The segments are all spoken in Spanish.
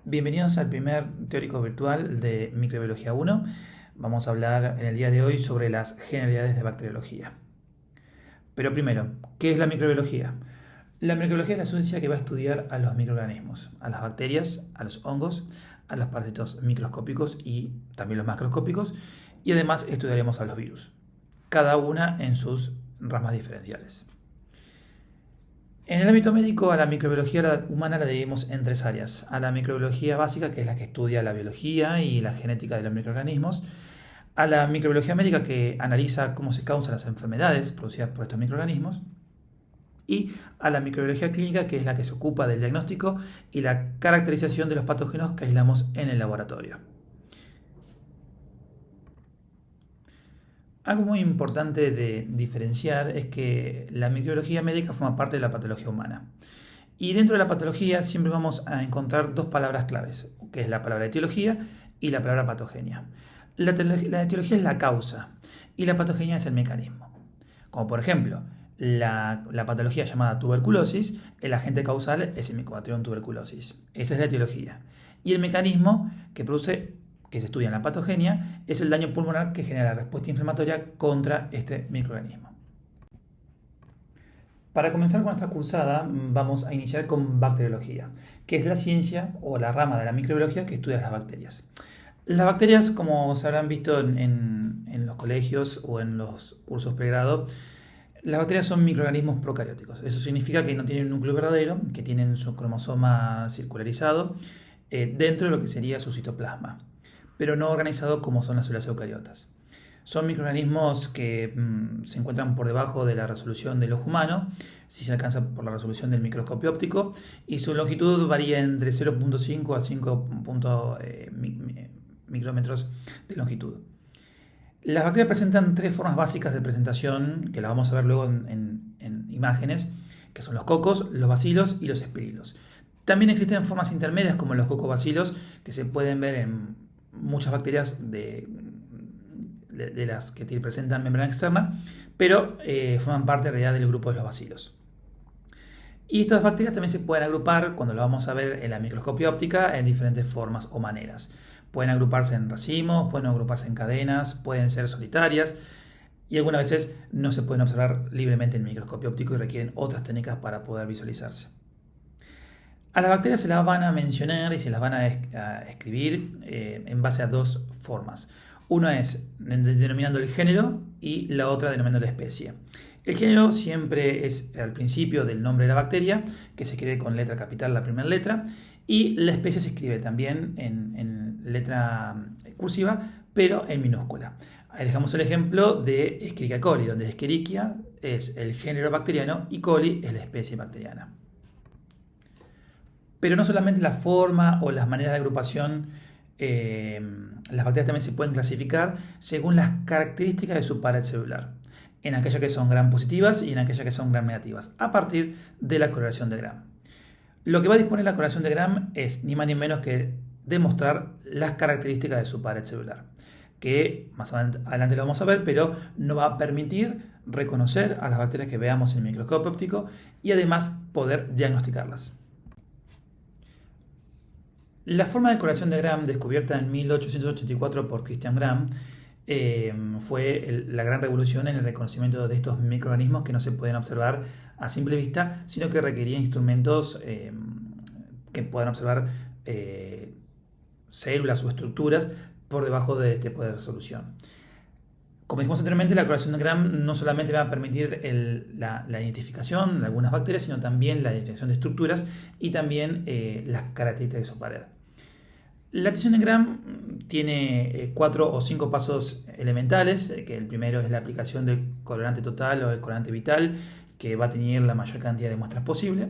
Bienvenidos al primer teórico virtual de Microbiología 1. Vamos a hablar en el día de hoy sobre las generalidades de bacteriología. Pero primero, ¿qué es la microbiología? La microbiología es la ciencia que va a estudiar a los microorganismos, a las bacterias, a los hongos, a los parásitos microscópicos y también los macroscópicos, y además estudiaremos a los virus, cada una en sus ramas diferenciales. En el ámbito médico, a la microbiología humana la dividimos en tres áreas. A la microbiología básica, que es la que estudia la biología y la genética de los microorganismos. A la microbiología médica, que analiza cómo se causan las enfermedades producidas por estos microorganismos. Y a la microbiología clínica, que es la que se ocupa del diagnóstico y la caracterización de los patógenos que aislamos en el laboratorio. Algo muy importante de diferenciar es que la microbiología médica forma parte de la patología humana. Y dentro de la patología siempre vamos a encontrar dos palabras claves, que es la palabra etiología y la palabra patogenia. La etiología es la causa y la patogenia es el mecanismo. Como por ejemplo, la patología llamada tuberculosis, el agente causal es el Mycobacterium tuberculosis. Esa es la etiología. Y el mecanismo que se estudia en la patogenia, es el daño pulmonar que genera la respuesta inflamatoria contra este microorganismo. Para comenzar con esta cursada vamos a iniciar con bacteriología, que es la ciencia o la rama de la microbiología que estudia las bacterias. Las bacterias, como se habrán visto en los colegios o en los cursos pregrado, las bacterias son microorganismos procarióticos. Eso significa que no tienen un núcleo verdadero, que tienen su cromosoma circularizado dentro de lo que sería su citoplasma, pero no organizado como son las células eucariotas. Son microorganismos que se encuentran por debajo de la resolución del ojo humano, si se alcanza por la resolución del microscopio óptico, y su longitud varía entre 0.5 a 5 micrómetros de longitud. Las bacterias presentan tres formas básicas de presentación, que las vamos a ver luego en imágenes, que son los cocos, los bacilos y los espirilos. También existen formas intermedias como los cocobacilos, que se pueden ver en muchas bacterias de las que presentan membrana externa, pero forman parte en realidad del grupo de los bacilos. Y estas bacterias también se pueden agrupar, cuando lo vamos a ver en la microscopia óptica, en diferentes formas o maneras. Pueden agruparse en racimos, pueden agruparse en cadenas, pueden ser solitarias y algunas veces no se pueden observar libremente en el microscopio óptico y requieren otras técnicas para poder visualizarse. A las bacterias se las van a mencionar y se las van a escribir en base a dos formas. Una es denominando el género y la otra denominando la especie. El género siempre es al principio del nombre de la bacteria, que se escribe con letra capital, la primera letra, y la especie se escribe también en letra cursiva, pero en minúscula. Ahí dejamos el ejemplo de Escherichia coli, donde Escherichia es el género bacteriano y coli es la especie bacteriana. Pero no solamente la forma o las maneras de agrupación, las bacterias también se pueden clasificar según las características de su pared celular, en aquellas que son gram positivas y en aquellas que son gram negativas, a partir de la correlación de Gram. Lo que va a disponer la correlación de Gram es ni más ni menos que demostrar las características de su pared celular, que más adelante lo vamos a ver, pero nos va a permitir reconocer a las bacterias que veamos en el microscopio óptico y además poder diagnosticarlas. La forma de correlación de Gram, descubierta en 1884 por Christian Gram, fue la gran revolución en el reconocimiento de estos microorganismos que no se pueden observar a simple vista, sino que requerían instrumentos que puedan observar células o estructuras por debajo de este poder de resolución. Como dijimos anteriormente, la correlación de Gram no solamente va a permitir la identificación de algunas bacterias, sino también la identificación de estructuras y también las características de su pared. La detección de Gram tiene 4 o 5 pasos elementales, que el primero es la aplicación del colorante total o del colorante vital, que va a tener la mayor cantidad de muestras posible.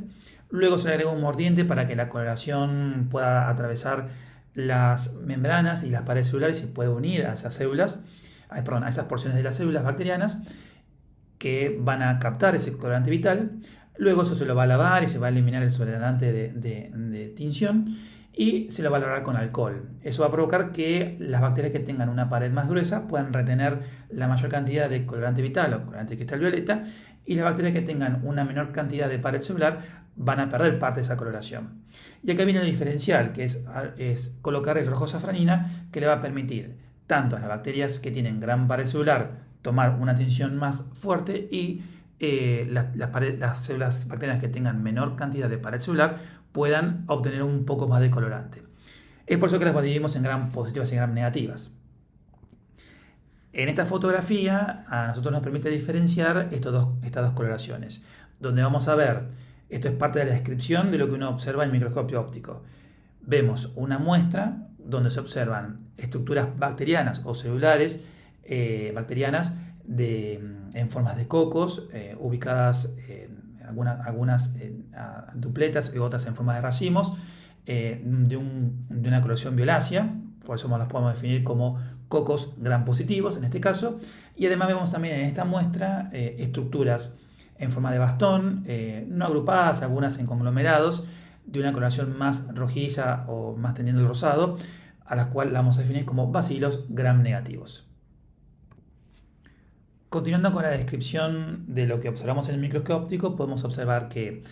Luego se le agrega un mordiente para que la coloración pueda atravesar las membranas y las paredes celulares y pueda unir a esas células, a esas porciones de las células bacterianas que van a captar ese colorante vital. Luego eso se lo va a lavar y se va a eliminar el sobredelante de tinción. y se lo va a valorar con alcohol. Eso va a provocar que las bacterias que tengan una pared más gruesa puedan retener la mayor cantidad de colorante vital o colorante cristal violeta, y las bacterias que tengan una menor cantidad de pared celular van a perder parte de esa coloración. Y acá viene el diferencial, que es colocar el rojo safranina, que le va a permitir tanto a las bacterias que tienen gran pared celular tomar una tinción más fuerte, y las células bacterianas que tengan menor cantidad de pared celular puedan obtener un poco más de colorante. Es por eso que las dividimos en gram positivas y gram negativas. En esta fotografía a nosotros nos permite diferenciar estas dos coloraciones, donde vamos a ver, esto es parte de la descripción de lo que uno observa en el microscopio óptico. Vemos una muestra donde se observan estructuras bacterianas o celulares bacterianas en formas de cocos, ubicadas algunas dupletas y otras en forma de racimos, de una coloración violácea, por eso las podemos definir como cocos gram positivos en este caso. Y además vemos también en esta muestra estructuras en forma de bastón, no agrupadas, algunas en conglomerados, de una coloración más rojiza o más tendiendo al rosado, a las cuales la vamos a definir como bacilos gram negativos. Continuando con la descripción de lo que observamos en el microscopio óptico, podemos observar que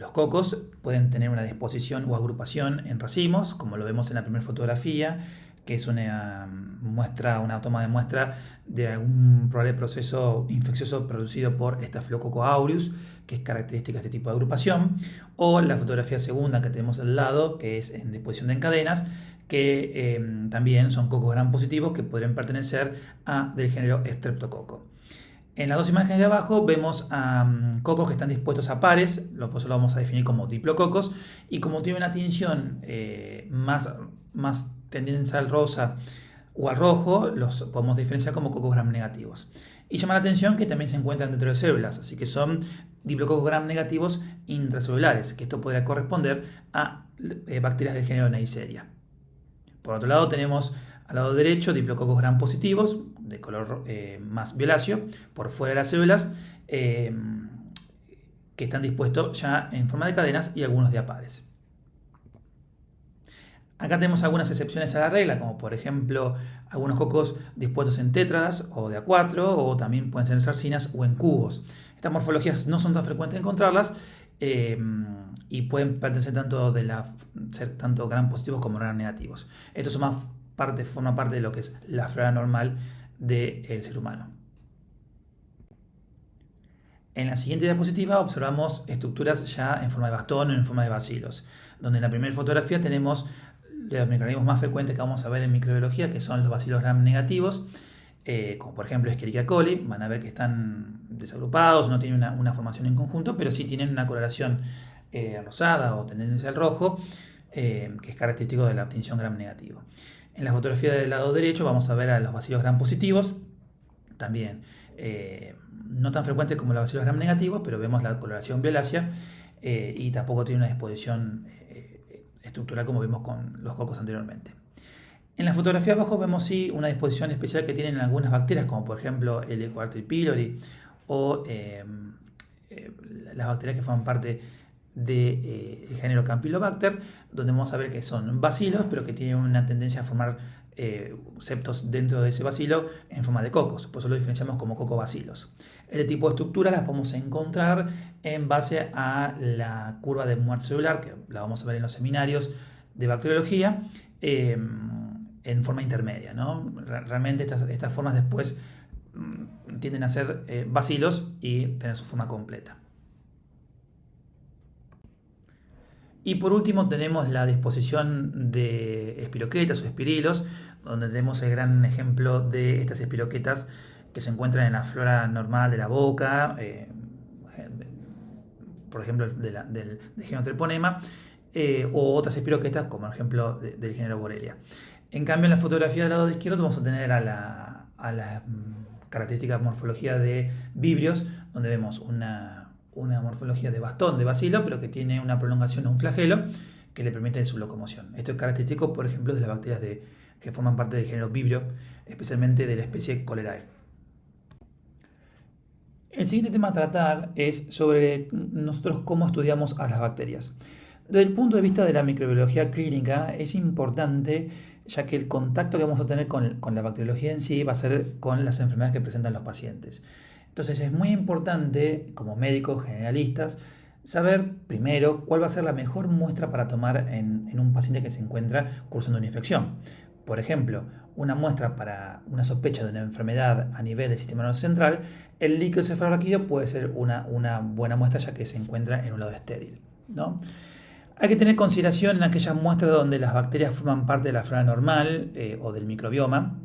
los cocos pueden tener una disposición o agrupación en racimos, como lo vemos en la primera fotografía, que es una toma de muestra de algún probable proceso infeccioso producido por Staphylococcus aureus, que es característica de este tipo de agrupación, o la fotografía segunda que tenemos al lado, que es en disposición de cadenas, que también son cocos gram positivos que podrían pertenecer del género Streptococcus. En las dos imágenes de abajo vemos cocos que están dispuestos a pares, por eso lo vamos a definir como diplococos, y como tiene una tinción más tendencia al rosa o al rojo, los podemos diferenciar como cocos gram negativos. Y llama la atención que también se encuentran dentro de células, así que son diplococos gram negativos intracelulares, que esto podría corresponder a bacterias del género Neisseria. Por otro lado tenemos al lado derecho diplococos gram positivos, de color más violáceo, por fuera de las células, que están dispuestos ya en forma de cadenas y algunos de a pares. Acá tenemos algunas excepciones a la regla, como por ejemplo algunos cocos dispuestos en tétradas o de A4, o también pueden ser en sarcinas o en cubos. Estas morfologías no son tan frecuentes encontrarlas y pueden pertenecer ser tanto gram positivos como gram negativos. Esto forma parte de lo que es la flora normal del ser humano. En la siguiente diapositiva observamos estructuras ya en forma de bastón o en forma de bacilos, donde en la primera fotografía tenemos los microorganismos más frecuentes que vamos a ver en microbiología, que son los bacilos gram negativos, como por ejemplo Escherichia coli. Van a ver que están desagrupados, no tienen una formación en conjunto, pero sí tienen una coloración rosada o tendencia al rojo, que es característico de la tinción gram negativo. En la fotografía del lado derecho vamos a ver a los bacilos gram positivos, también no tan frecuentes como los bacilos gram negativos, pero vemos la coloración violácea y tampoco tiene una disposición estructural como vimos con los cocos anteriormente. En la fotografía abajo vemos sí una disposición especial que tienen algunas bacterias, como por ejemplo el Helicobacter pylori o las bacterias que forman parte del género Campylobacter, donde vamos a ver que son bacilos, pero que tienen una tendencia a formar septos dentro de ese bacilo en forma de cocos, por eso lo diferenciamos como cocobacilos. Este tipo de estructuras las podemos encontrar en base a la curva de muerte celular, que la vamos a ver en los seminarios de bacteriología, en forma intermedia, ¿no? Realmente estas formas después tienden a ser bacilos y tener su forma completa. Y por último tenemos la disposición de espiroquetas o espirilos, donde tenemos el gran ejemplo de estas espiroquetas que se encuentran en la flora normal de la boca, por ejemplo del género Treponema, o otras espiroquetas como por ejemplo del género Borrelia. En cambio en la fotografía del lado izquierdo vamos a tener a la característica morfología de vibrios, donde vemos una morfología de bastón de bacilo, pero que tiene una prolongación o un flagelo que le permite su locomoción. Esto es característico, por ejemplo, de las bacterias que forman parte del género Vibrio, especialmente de la especie Cholerae. El siguiente tema a tratar es sobre nosotros cómo estudiamos a las bacterias. Desde el punto de vista de la microbiología clínica es importante, ya que el contacto que vamos a tener con la bacteriología en sí va a ser con las enfermedades que presentan los pacientes. Entonces es muy importante, como médicos generalistas, saber primero cuál va a ser la mejor muestra para tomar en un paciente que se encuentra cursando una infección. Por ejemplo, una muestra para una sospecha de una enfermedad a nivel del sistema nervioso central, el líquido cefalorraquídeo puede ser una buena muestra ya que se encuentra en un lado estéril, ¿no? Hay que tener consideración en aquellas muestras donde las bacterias forman parte de la flora normal o del microbioma,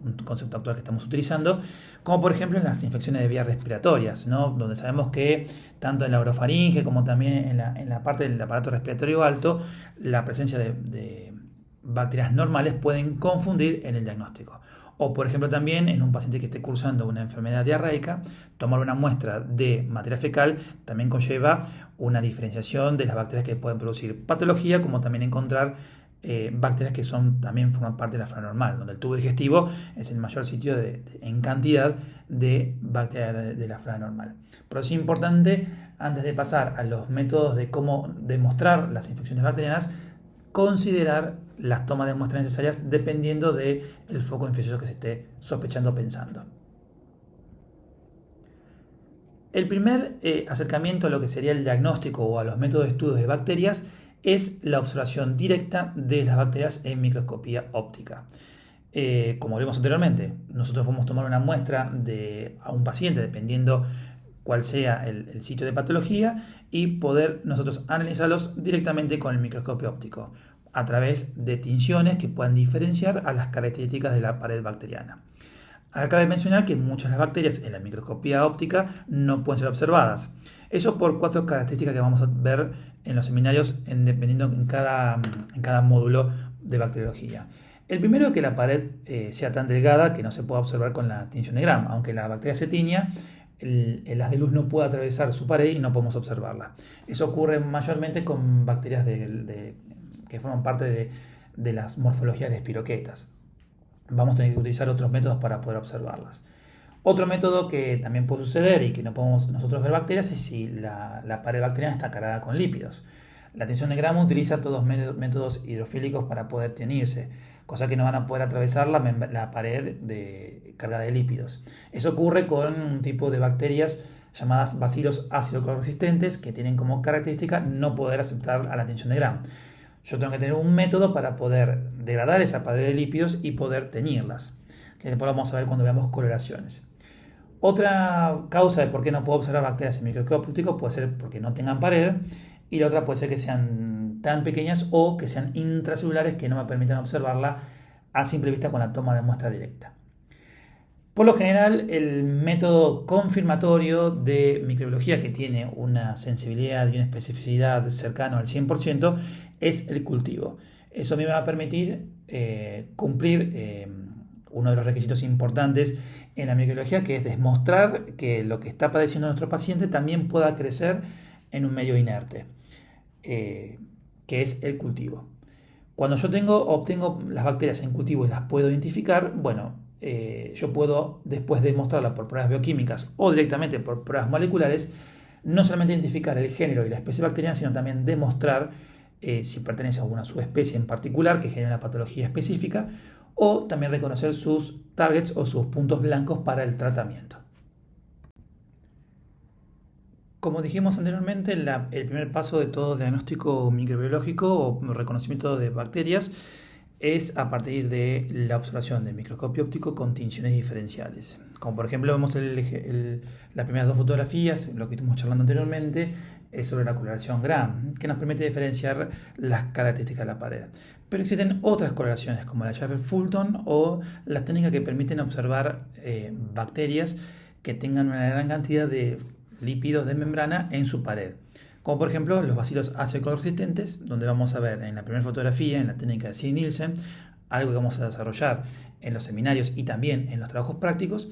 un concepto actual que estamos utilizando, como por ejemplo en las infecciones de vías respiratorias, ¿no? Donde sabemos que tanto en la orofaringe como también en la parte del aparato respiratorio alto, la presencia de bacterias normales pueden confundir en el diagnóstico. O por ejemplo también en un paciente que esté cursando una enfermedad diarreica, tomar una muestra de materia fecal también conlleva una diferenciación de las bacterias que pueden producir patología, como también encontrar bacterias que también forman parte de la flora normal, donde el tubo digestivo es el mayor sitio en cantidad de bacterias de la flora normal. Pero es importante, antes de pasar a los métodos de cómo demostrar las infecciones bacterianas, considerar las tomas de muestras necesarias dependiendo del foco infeccioso que se esté sospechando o pensando. El primer acercamiento a lo que sería el diagnóstico o a los métodos de estudio de bacterias es la observación directa de las bacterias en microscopía óptica. Como vimos anteriormente, nosotros podemos tomar una muestra a un paciente dependiendo cuál sea el sitio de patología y poder nosotros analizarlos directamente con el microscopio óptico a través de tinciones que puedan diferenciar a las características de la pared bacteriana. Acá cabe mencionar que muchas de las bacterias en la microscopía óptica no pueden ser observadas. Eso por 4 características que vamos a ver en los seminarios dependiendo en cada módulo de bacteriología. El primero es que la pared sea tan delgada que no se pueda observar con la tinción de Gram. Aunque la bacteria se tiña, el haz de luz no puede atravesar su pared y no podemos observarla. Eso ocurre mayormente con bacterias que forman parte de las morfologías de espiroquetas. Vamos a tener que utilizar otros métodos para poder observarlas. Otro método que también puede suceder y que no podemos nosotros ver bacterias es si la pared bacteriana está cargada con lípidos. La tinción de Gram utiliza todos métodos hidrofílicos para poder teñirse, cosa que no van a poder atravesar la pared cargada de lípidos. Eso ocurre con un tipo de bacterias llamadas bacilos ácido resistentes que tienen como característica no poder aceptar a la tinción de Gram. Yo tengo que tener un método para poder degradar esa pared de lípidos y poder teñirlas, que después vamos a ver cuando veamos coloraciones. Otra causa de por qué no puedo observar bacterias en microscopio óptico puede ser porque no tengan pared, y la otra puede ser que sean tan pequeñas o que sean intracelulares que no me permitan observarla a simple vista con la toma de muestra directa. Por lo general, el método confirmatorio de microbiología que tiene una sensibilidad y una especificidad cercano al 100% es el cultivo. Eso a mí me va a permitir cumplir uno de los requisitos importantes en la microbiología, que es demostrar que lo que está padeciendo nuestro paciente también pueda crecer en un medio inerte, que es el cultivo. Cuando yo obtengo las bacterias en cultivo y las puedo identificar, bueno, yo puedo después demostrarla por pruebas bioquímicas o directamente por pruebas moleculares, no solamente identificar el género y la especie bacteriana, sino también demostrar si pertenece a alguna subespecie en particular que genera una patología específica, o también reconocer sus targets o sus puntos blancos para el tratamiento. Como dijimos anteriormente, el primer paso de todo diagnóstico microbiológico o reconocimiento de bacterias es a partir de la observación del microscopio óptico con tinciones diferenciales. Como por ejemplo vemos las primeras 2 fotografías, lo que estuvimos charlando anteriormente, es sobre la coloración Gram, que nos permite diferenciar las características de la pared. Pero existen otras coloraciones, como la Jaffe-Fulton o las técnicas que permiten observar bacterias que tengan una gran cantidad de lípidos de membrana en su pared. Como por ejemplo los bacilos ácido resistentes, donde vamos a ver en la primera fotografía, en la técnica de Sid-Nielsen, algo que vamos a desarrollar en los seminarios y también en los trabajos prácticos,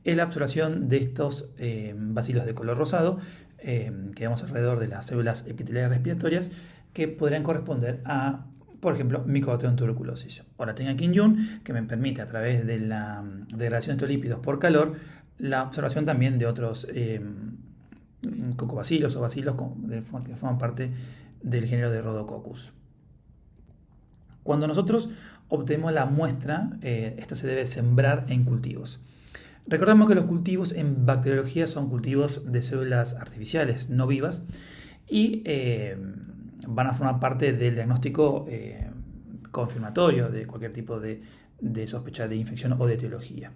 es la observación de estos bacilos de color rosado, que vemos alrededor de las células epiteliales respiratorias, que podrían corresponder a, por ejemplo, Mycobacterium tuberculosis. O la técnica Kim-Jun, que me permite a través de la degradación de estos lípidos por calor, la observación también de otros cocobacilos o bacilos que forman parte del género de Rhodococcus. Cuando nosotros obtenemos la muestra, esta se debe sembrar en cultivos. Recordemos que los cultivos en bacteriología son cultivos de células artificiales, no vivas, y van a formar parte del diagnóstico confirmatorio de cualquier tipo de sospecha de infección o de etiología.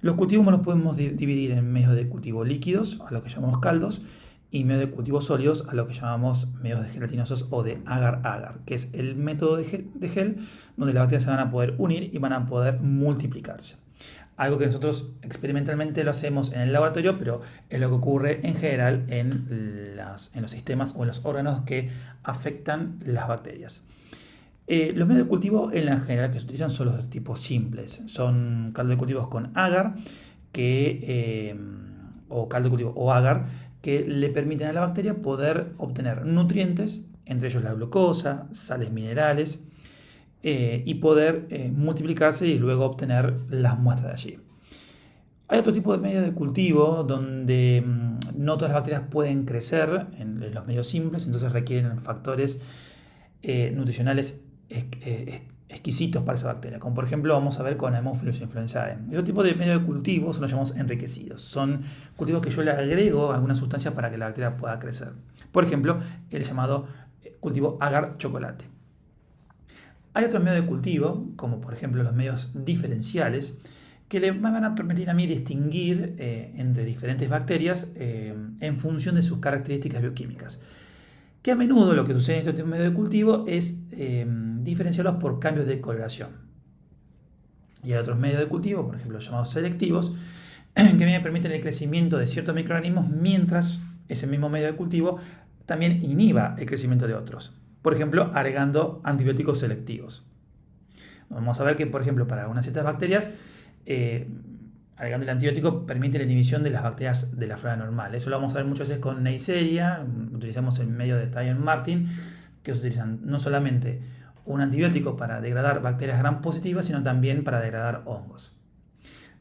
Los cultivos los podemos dividir en medios de cultivo líquidos, a lo que llamamos caldos, y medios de cultivo sólidos, a lo que llamamos medios de gelatinosos o de agar-agar, que es el método de gel donde las bacterias se van a poder unir y van a poder multiplicarse. Algo que nosotros experimentalmente lo hacemos en el laboratorio, pero es lo que ocurre en general en los sistemas o en los órganos que afectan las bacterias. Los medios de cultivo en la general que se utilizan son los tipos simples. Son caldo de cultivos con agar o caldo de cultivo o agar que le permiten a la bacteria poder obtener nutrientes, entre ellos la glucosa, sales minerales, y poder multiplicarse y luego obtener las muestras de allí. Hay otro tipo de medios de cultivo donde no todas las bacterias pueden crecer en los medios simples, entonces requieren factores nutricionales exquisitos para esa bacteria, como por ejemplo vamos a ver con Haemophilus influenzae. Este tipo de medios de cultivo los llamamos enriquecidos. Son cultivos que yo le agrego alguna sustancia para que la bacteria pueda crecer. Por ejemplo, el llamado cultivo agar chocolate. Hay otros medios de cultivo, como por ejemplo los medios diferenciales, que me van a permitir a mí distinguir entre diferentes bacterias en función de sus características bioquímicas. Que a menudo lo que sucede en estos medios de cultivo es diferenciarlos por cambios de coloración. Y hay otros medios de cultivo, por ejemplo llamados selectivos, que me permiten el crecimiento de ciertos microorganismos mientras ese mismo medio de cultivo también inhiba el crecimiento de otros. Por ejemplo, agregando antibióticos selectivos. Vamos a ver que, por ejemplo, para algunas ciertas bacterias, agregando el antibiótico permite la inhibición de las bacterias de la flora normal. Eso lo vamos a ver muchas veces con Neisseria. Utilizamos el medio de Tallien Martin, que utilizan no solamente un antibiótico para degradar bacterias gram positivas, sino también para degradar hongos.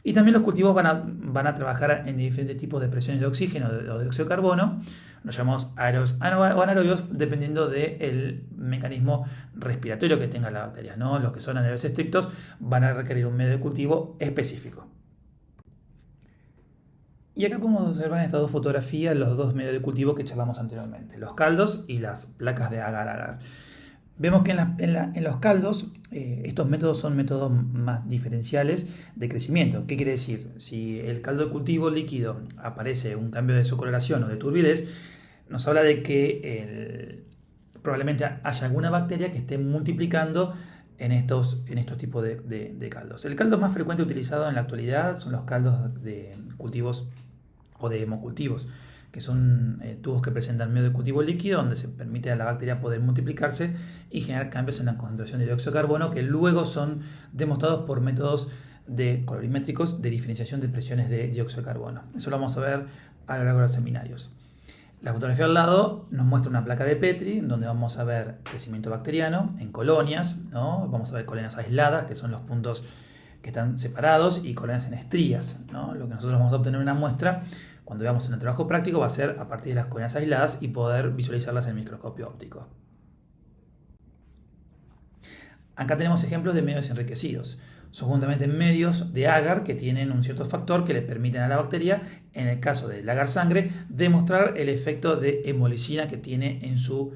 Y también los cultivos van a trabajar en diferentes tipos de presiones de oxígeno o de dióxido de carbono, los llamamos aerobios o anaerobios, dependiendo del mecanismo respiratorio que tenga la bacteria, ¿no? Los que son anaerobios estrictos van a requerir un medio de cultivo específico. Y acá podemos observar en estas dos fotografías los dos medios de cultivo que charlamos anteriormente, los caldos y las placas de agar-agar. Vemos que en los caldos estos métodos son métodos más diferenciales de crecimiento. ¿Qué quiere decir? Si el caldo de cultivo líquido aparece un cambio de su coloración o de turbidez, nos habla de que probablemente haya alguna bacteria que esté multiplicando en estos tipos de caldos. El caldo más frecuente utilizado en la actualidad son los caldos de cultivos o de hemocultivos, que son tubos que presentan medio de cultivo líquido donde se permite a la bacteria poder multiplicarse y generar cambios en la concentración de dióxido de carbono que luego son demostrados por métodos colorimétricos de diferenciación de presiones de dióxido de carbono. Eso lo vamos a ver a lo largo de los seminarios. La fotografía al lado nos muestra una placa de Petri donde vamos a ver crecimiento bacteriano en colonias, ¿no? Vamos a ver colonias aisladas, que son los puntos que están separados, y colonias en estrías, ¿no? Lo que nosotros vamos a obtener en una muestra cuando veamos en el trabajo práctico va a ser a partir de las colonias aisladas y poder visualizarlas en el microscopio óptico. Acá tenemos ejemplos de medios enriquecidos. Son justamente medios de agar que tienen un cierto factor que le permiten a la bacteria, en el caso del agar sangre, demostrar el efecto de hemolicina que tiene en su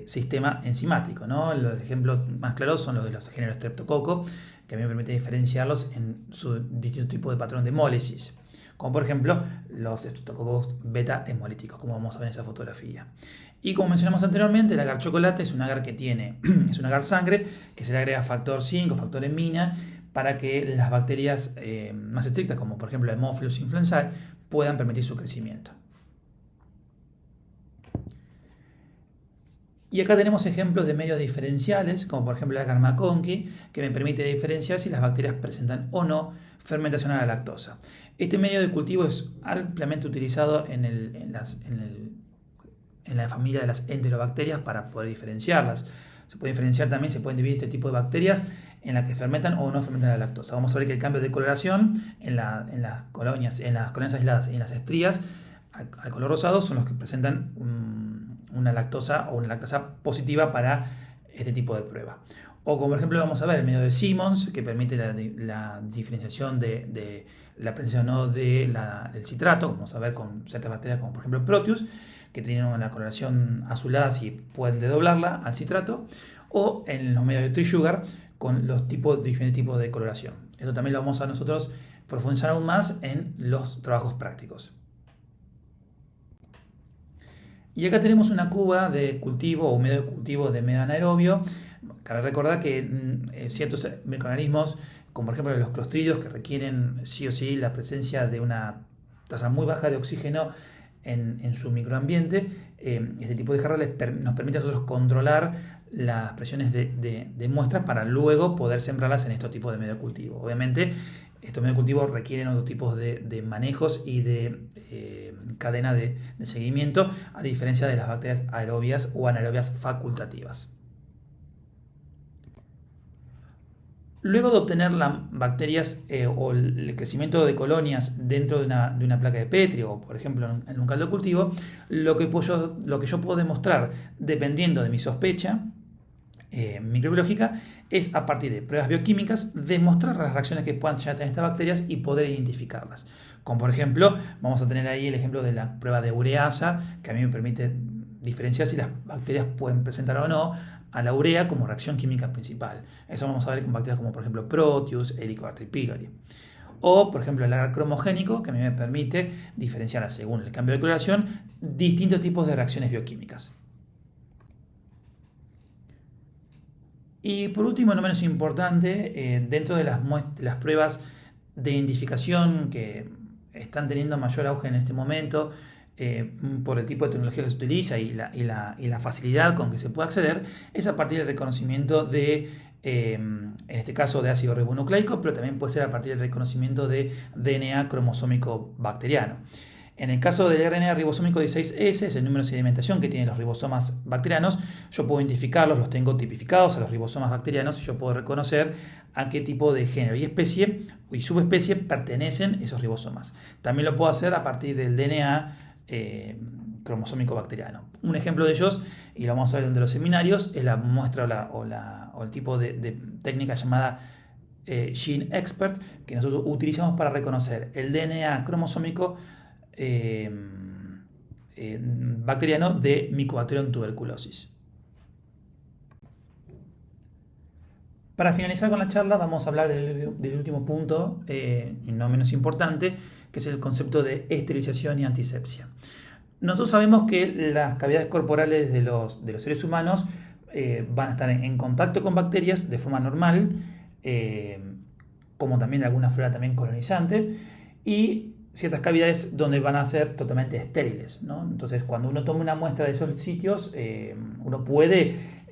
sistema enzimático, ¿no? Los ejemplos más claros son los de los géneros Streptococcus, que a mí me permite diferenciarlos en su distinto tipo de patrón de hemólisis, como por ejemplo los Streptococcus beta hemolíticos, como vamos a ver en esa fotografía. Y como mencionamos anteriormente, el agar chocolate es un agar que es un agar sangre que se le agrega factor 5, factor hemina, para que las bacterias más estrictas, como por ejemplo Haemophilus influenzae, puedan permitir su crecimiento. Y acá tenemos ejemplos de medios diferenciales, como por ejemplo el agar MacConkey, que me permite diferenciar si las bacterias presentan o no fermentación a la lactosa. Este medio de cultivo es ampliamente utilizado en la familia de las enterobacterias para poder diferenciarlas. Se puede diferenciar también, se pueden dividir este tipo de bacterias en las que fermentan o no fermentan la lactosa. Vamos a ver que el cambio de coloración en las colonias aisladas y en las estrías al color rosado son los que presentan un una lactosa o una lactasa positiva para este tipo de prueba. O como por ejemplo vamos a ver el método de Simmons, que permite la diferenciación de la presencia o no del citrato, como vamos a ver con ciertas bacterias como por ejemplo Proteus, que tienen una coloración azulada si pueden dedoblarla al citrato, o en los medios de TreeSugar con los diferentes tipos de coloración. Esto también lo vamos a nosotros profundizar aún más en los trabajos prácticos. Y acá tenemos una cuba de cultivo o medio de cultivo de medio anaerobio. Cabe recordar que ciertos microorganismos, como por ejemplo los clostridios, que requieren sí o sí la presencia de una tasa muy baja de oxígeno en su microambiente, este tipo de jarra nos permite a nosotros controlar las presiones de muestras para luego poder sembrarlas en estos tipos de medio de cultivo. Obviamente, estos medios de cultivo requieren otros tipos de manejos y de cadena de seguimiento, a diferencia de las bacterias aerobias o anaerobias facultativas. Luego de obtener las bacterias o el crecimiento de colonias dentro de una placa de Petri o, por ejemplo, en un caldo de cultivo, lo que yo puedo demostrar, dependiendo de mi sospecha microbiológica, es a partir de pruebas bioquímicas demostrar las reacciones que puedan llegar a tener estas bacterias y poder identificarlas. Como por ejemplo, vamos a tener ahí el ejemplo de la prueba de ureasa, que a mí me permite diferenciar si las bacterias pueden presentar o no a la urea como reacción química principal. Eso vamos a ver con bacterias como por ejemplo Proteus, Helicobacter pylori. O por ejemplo el agar cromogénico, que a mí me permite diferenciar según el cambio de coloración distintos tipos de reacciones bioquímicas. Y por último, no menos importante, dentro de las pruebas de identificación que están teniendo mayor auge en este momento, por el tipo de tecnología que se utiliza y la facilidad con que se puede acceder, es a partir del reconocimiento en este caso de ácido ribonucleico, pero también puede ser a partir del reconocimiento de DNA cromosómico bacteriano. En el caso del RNA ribosómico 16S, es el número de sedimentación que tienen los ribosomas bacterianos. Yo puedo identificarlos, los tengo tipificados a los ribosomas bacterianos, y yo puedo reconocer a qué tipo de género y especie y subespecie pertenecen esos ribosomas. También lo puedo hacer a partir del DNA cromosómico bacteriano. Un ejemplo de ellos, y lo vamos a ver en los seminarios, es la muestra o el tipo de técnica llamada Gene Expert, que nosotros utilizamos para reconocer el DNA cromosómico bacteriano de Mycobacterium tuberculosis. Para finalizar con la charla, vamos a hablar del último punto, y no menos importante, que es el concepto de esterilización y antisepsia. Nosotros sabemos que las cavidades corporales de los seres humanos van a estar en contacto con bacterias de forma normal, como también de alguna flora también colonizante, y ciertas cavidades donde van a ser totalmente estériles, ¿no? Entonces, cuando uno toma una muestra de esos sitios, uno puede,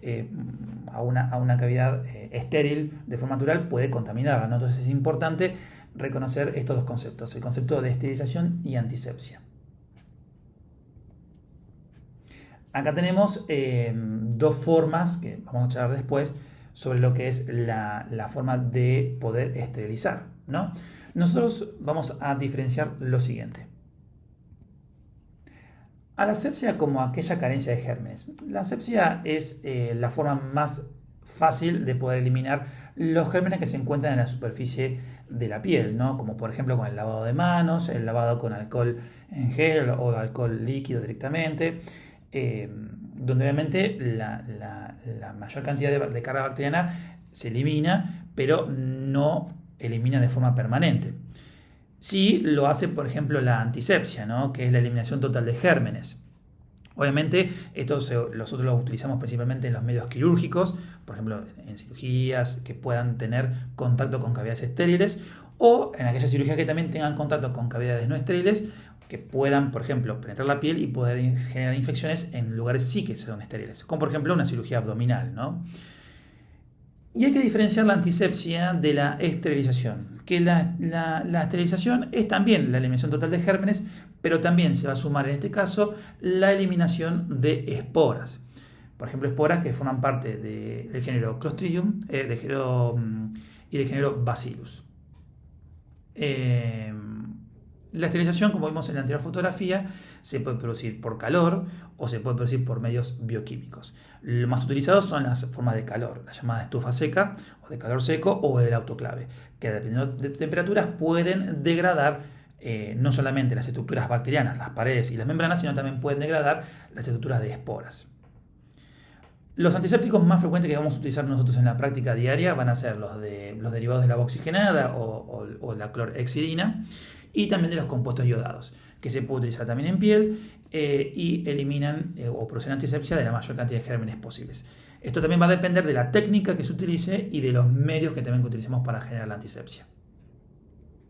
a una cavidad estéril de forma natural, puede contaminarla, ¿no? Entonces es importante reconocer estos dos conceptos, el concepto de esterilización y antisepsia. Acá tenemos dos formas, que vamos a charlar después, sobre lo que es la forma de poder esterilizar, ¿no? Nosotros vamos a diferenciar lo siguiente. A la asepsia como aquella carencia de gérmenes. La asepsia es la forma más fácil de poder eliminar los gérmenes que se encuentran en la superficie de la piel, ¿no? Como por ejemplo con el lavado de manos, el lavado con alcohol en gel o alcohol líquido directamente, donde obviamente la mayor cantidad de carga bacteriana se elimina, pero no elimina de forma permanente. Sí lo hace, por ejemplo, la antisepsia, ¿no? Que es la eliminación total de gérmenes. Obviamente, nosotros lo utilizamos principalmente en los medios quirúrgicos, por ejemplo, en cirugías que puedan tener contacto con cavidades estériles, o en aquellas cirugías que también tengan contacto con cavidades no estériles, que puedan, por ejemplo, penetrar la piel y poder generar infecciones en lugares sí que son estériles, como por ejemplo una cirugía abdominal, ¿no? Y hay que diferenciar la antisepsia de la esterilización, que la esterilización es también la eliminación total de gérmenes, pero también se va a sumar en este caso la eliminación de esporas. Por ejemplo, esporas que forman parte del género Clostridium y del género Bacillus. La esterilización, como vimos en la anterior fotografía, se puede producir por calor o se puede producir por medios bioquímicos. Los más utilizados son las formas de calor, la llamada estufa seca o de calor seco o el autoclave, que dependiendo de temperaturas pueden degradar no solamente las estructuras bacterianas, las paredes y las membranas, sino también pueden degradar las estructuras de esporas. Los antisépticos más frecuentes que vamos a utilizar nosotros en la práctica diaria van a ser los derivados del agua oxigenada o la clorhexidina y también de los compuestos iodados, que se puede utilizar también en piel y eliminan o producen antisepsia de la mayor cantidad de gérmenes posibles. Esto también va a depender de la técnica que se utilice y de los medios que también utilicemos para generar la antisepsia.